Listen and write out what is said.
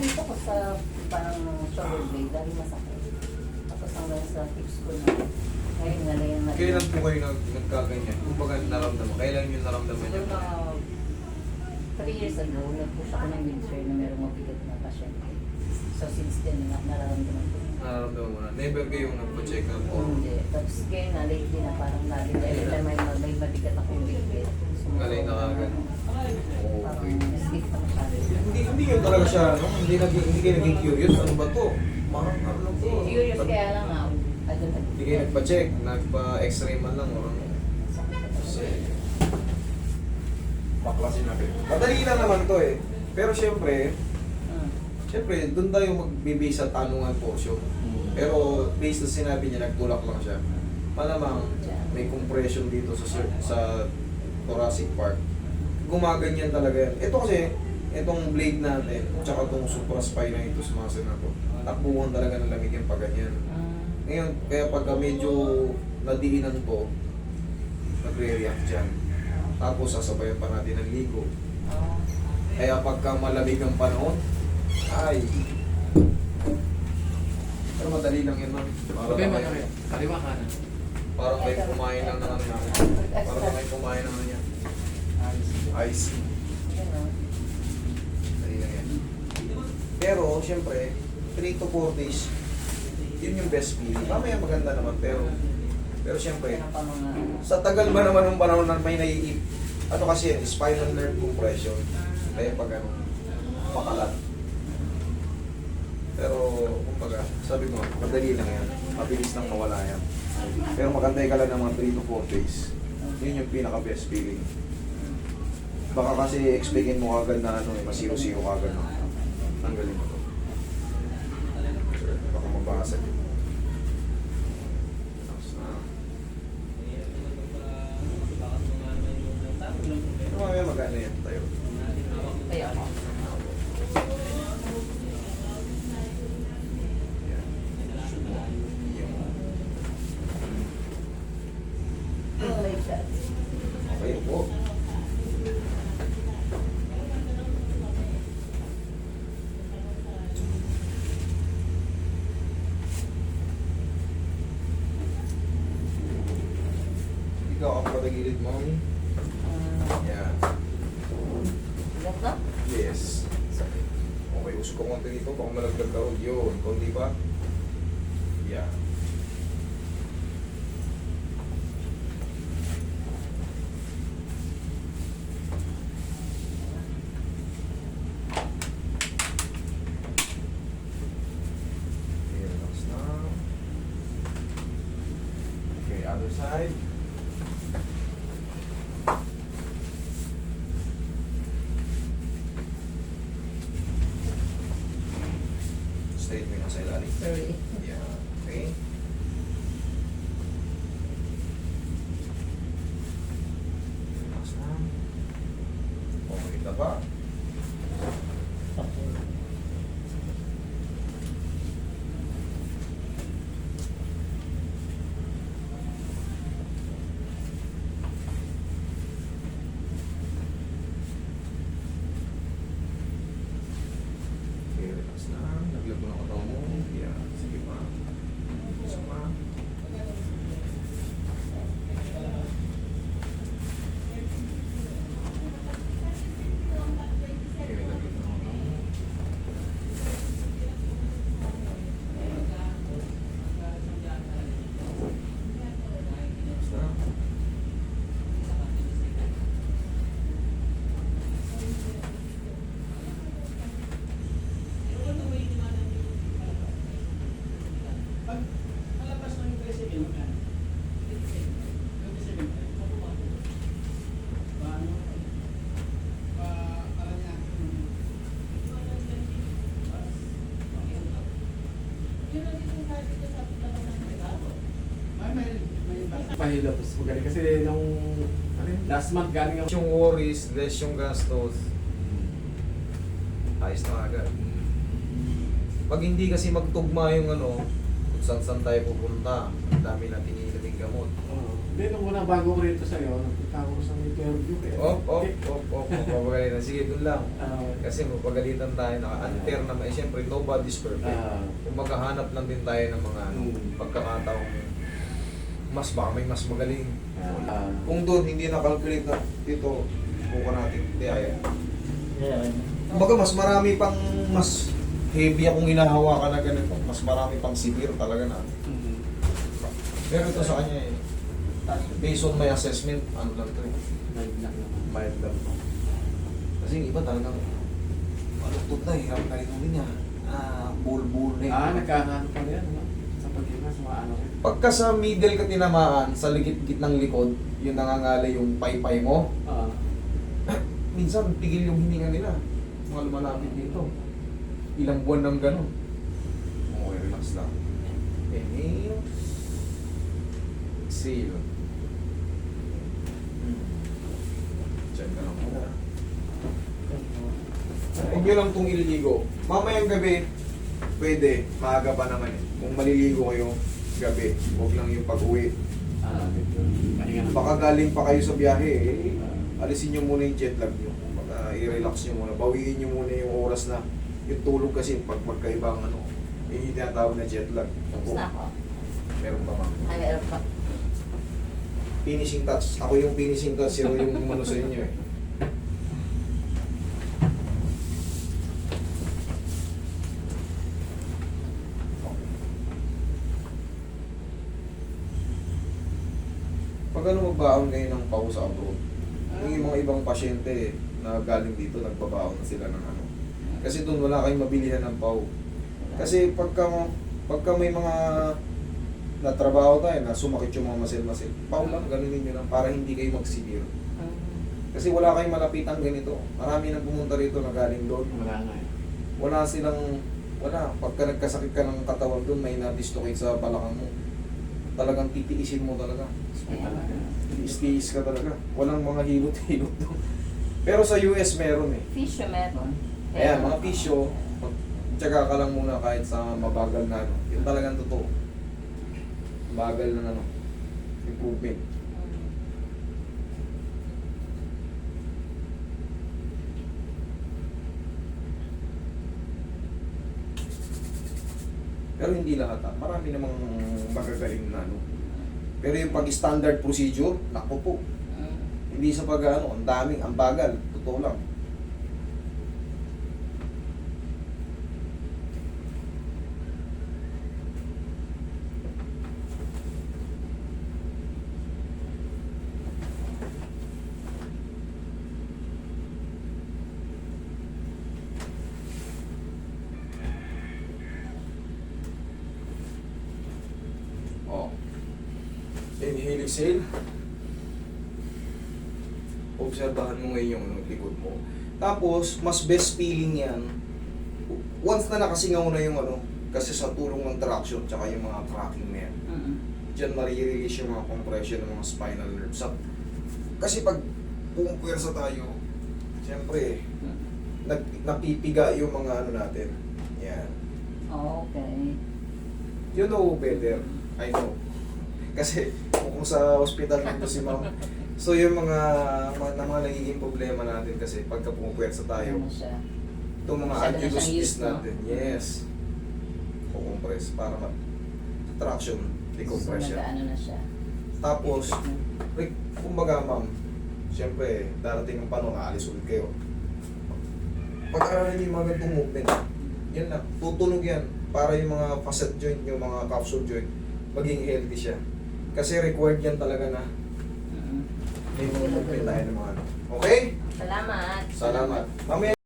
dito ko sa parang shoulder blade, dahil masakit. Tapos hanggang sa hips ko na. Ngayon nga lang yung Kailan po kayo nagkaganyan? Kung baga naramdaman, kailan yung naramdaman niyo? siguro mga 3 years ago, nag-push ako ng wheelchair na merong mabigat na pasyente. So since then, nararamdaman ko. Nararamdaman mo na? Never kayong nagpa-check up o Hindi. Tapos ngayon na, lately na parang lagi. Every time may mabigat akong bigat. Galing na agad. Parang Okay. stiff na masyado. Hindi yun talaga siya, no? Hindi kayo naging curious. Ano ba to? Parang ano to? Curious kaya lang nga. Hindi kayo nagpa-check, nagpa-x-ray man lang. Or baklasin natin. Madali lang naman to eh. Pero syempre, doon tayo magbibase sa tanungan portion. Pero based sa sinabi niya, nagtulak lang siya. Malamang may compression dito sa thoracic part. Gumaganyan talaga yan. Ito kasi, itong blade natin, tsaka itong supraspinatus muscle na to, takbuhan talaga ng lamig yung pagganyan. Ngayon, kaya pagka medyo nadiinan to, nagre-react dyan. Tapos sasabayan pa natin ng ligo. Kaya pagka malamig ang panahon, ay. Pero madali lang yan, ma'am. Kaliwa ka na. Parang may kumain lang ng ano yan. Parang may kumain ng ano yan. Ice. Madali lang yan. Pero, syempre, 3 to 4 days, yun yung best feeling. Mamaya maganda naman, pero syempre, sa tagal ba naman ng panahon na may naiip, ano kasi yan, spinal nerve compression. Kaya pag ano, makalat. Pero, kumbaga, sabi ko, madali lang yan. Mabilis lang mawala yan. Pero magantay ka lang ng mga 3 to 4 days. Yun yung pinaka-best feeling. Baka kasi expectin mo agad na ano, masiro-siro agad na. Tanggalin mo to. Sure, baka mabasag yun. Pero mamaya magana yan tayo. Kaya ako. Like that. Okay po. Ikaw ang patagilid mo. Yan. Ilan na? Yes. Okay, usok ko konti dito. Baka malaglag ka. Yun. Konti pa. Yan. Okay, relax na. Okay, other side. Straight mo yung nasa ilalim. Sorry. Yeah. Okay. Relax na. Okay, taba. Okay, relax na. Naglag mo ng katawan mo. Yeah. Sige pa. Isa pa. Okay, naglag mo ng katawan mo. Relax na. Pahilapos ko galing kasi nung last month galing ako. Yung worries, less yung gastos, ayos na agad. Pag hindi kasi magtugma yung ano, kung saan tayo pupunta, ang dami natin inilaming gamot. Oo. Hindi, nung una bago ko rito sa'yo, nagpunta ako sa may Fairview. Papagalitan. Sige, doon lang. Ah, Kasi mapagalitan tayo, naka-anter naman. Eh, siyempre, nobody's perfect. Kung maghahanap lang din tayo ng mga pagkakataong mas baka may mas magaling. Kung doon, hindi na-calculate na dito, buka natin. Hindi, ayaw. Ayan. Kumbaga, mas marami pang, mas heavy akong hinahawakan na ganito. Mas marami pang severe talaga na. Pero ito sa kanya eh, based on my assessment, ano lang ito eh. Bayad lang po. Kasi yung iba talagang maluktot na, hirap na rin niya. Bull-bull na eh. Nagkakaano pa rin, no? Sa pagkina, sa mga ano rin. Pagka sa middle ka tinamaan, sa ligit-git ng likod, yung nangangalay yung paypay mo, minsan tigil yung hininga nila. Mga lumalapit dito. Ilang buwan ng ganun. Okay, relax lang. Inhale. Exhale. Diyan ka lang muna. Huwag nyo lang itong ililigo. Mamayang gabi, pwede. Maaga pa naman eh. Kung maliligo kayo, gabi. Huwag lang yung pag-uwi. Baka galing pa kayo sa biyahe eh. Alisin nyo muna yung jet lag nyo. Baka i-relax nyo muna. Bawiin nyo muna yung oras na yung tulog kasi pag magkaibang ano, yung tinatawag na jet lag. Tapos na ako. Meron pa ma'am. Ay, meron pa. Finishing touch. Ako yung finishing touch. Sino yung umano sa inyo eh. Pag ano magbaon kayo ng pau sa abroad, yung mga ibang pasyente na galing dito, nagbabaon na sila ng ano. Kasi doon wala kayong mabilihan ng pau. Kasi pagka may mga natrabaho tayo na sumakit yung mga masil-masil, pau lang, ganunin nyo lang para hindi kayo mag-severe. Kasi wala kayong malapitang ganito. Marami nang pumunta rito na galing doon. Wala nga eh. Wala silang, wala. Pagka nagkasakit ka ng katawan doon, may na-dislocate sa balakang mo. Talagang titiisin mo talaga. Tiis ka talaga. Walang mga hilot-hilot doon. Pero sa US meron eh. Fisyo meron. Ayan, mga pisyo, tsaga ka lang muna kahit sa mabagal na ano. Yun talagang totoo. Bagal na ano, improvement. Pero hindi lahat ha. Marami namang magagaling na ano. Pero yung pag-standard procedure, naku po. Hindi sa pag-ano, ang daming, ang bagal. Totoo lang. Oh. Inhale, exhale. Obserbahan mo ngayon yung likod mo. Tapos, mas best feeling yan. Once na nakasingaw na yung ano, kasi sa tulong ng traction tsaka yung mga cracking na yan. Diyan marirelease yung mga compression ng mga spinal nerves. Kasi pag pumupwersa tayo, siyempre, napipiga yung mga ano natin. Yan. Okay. You know better. I know. Kasi kung sa hospital nito si ma'am, so yung mga nagiging problema natin kasi pagka pumupwersa tayo, Ano siya? itong mga Masyado na siyang antidosis used, no? natin, yes, kukompress para traction, decompress So, siya. nag-ano na siya. Tapos, kumbaga ma'am, siyempre, darating ang panahon na alis ulit kayo. Pag-aralan niyo yung mga ganitong movement, yan lang, tutunog yan para yung mga facet joint, yung mga capsule joint, maging healthy siya. Kasi required yan talaga na may mga movement tayo ng mga ano. Okay? Salamat. Salamat. Mamaya